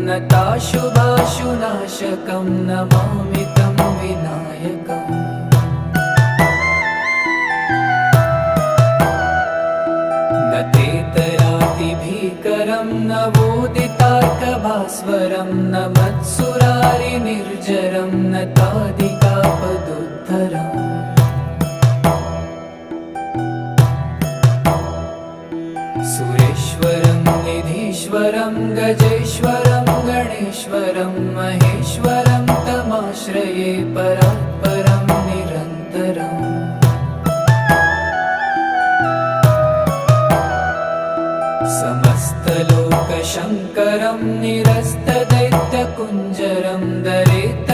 नताशुभाशुनाशकं नमामि तं विनायकम् न तेतरातिभीकरं नवोदितार्कभास्वरं न मत्सुरारिनिर्जरं न तादिकापदुद्धरम् सुरेश्वरं निधीश्वरं गजेश्वरं गणेश्वरं महेश्वरं तमाश्रये परात्परं निरन्तरम् समस्तलोकशङ्करं निरस्तदैत्यकुञ्जरं दरेत